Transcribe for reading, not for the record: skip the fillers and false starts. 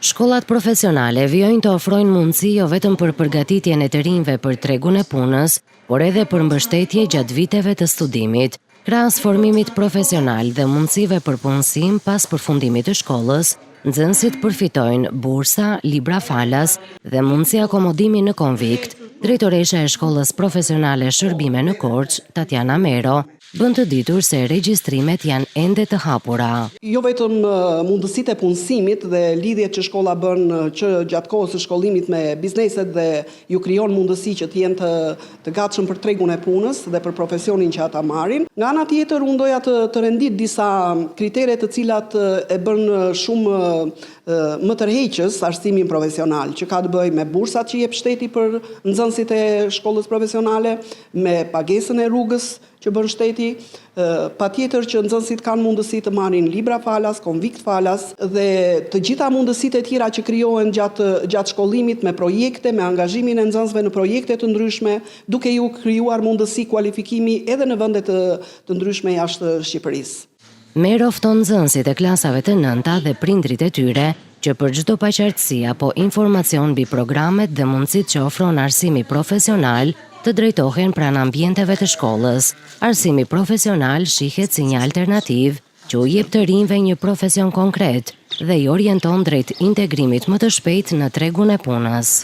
Shkollat profesionale vijojnë të ofrojnë mundësi jo vetëm për përgatitjen e të rinjve për tregun e punës, por edhe për mbështetje gjatë viteve të studimit. Krahas formimit profesional dhe mundësive për punësim pas përfundimit të shkollës, nxënësit përfitojnë bursa, libra falas dhe mundësi akomodimi në konvikt. Drejtoresha e Shkollës Profesionale Shërbime në Korçë, Tatjana Mero, bën të ditur se regjistrimet janë ende të hapura. Jo vetëm mundësitë e punësimit dhe lidhjet që shkolla bën që gjatë kohës së shkollimit me bizneset dhe ju krijon mundësi që të jenë të gatshëm për tregun e punës dhe për profesionin që ata marrin. Nga ana tjetër, unë doja të rendit disa kritere të cilat e bën shumë më tërheqës arsimin profesional, që ka të bëjë me bursat që jep shteti për nxënësit e shkollës profesionale, me pagesën e rrugës që bën shteti, patjetër që nxënësit kanë mundësi të marrin libra falas, konvikt falas dhe të gjitha mundësitë e tjera që krijohen gjatë shkollimit me projekte, me angazhimin e nxënësve në projekte të ndryshme, duke ju krijuar mundësi kualifikimi edhe në vende të ndryshme jashtë Shqipërisë. Mero fton nxënësit e klasave të 9-ta dhe prindrit e tyre që për çdo paqartësi apo informacion mbi programet dhe mundësitë që ofron arsimi profesional të drejtohen pranë ambienteve të shkollës. Arsimi profesional shihet si një alternativë që u jep të rinjve një profesion konkret dhe i orienton drejt integrimit më të shpejt në tregun e punës.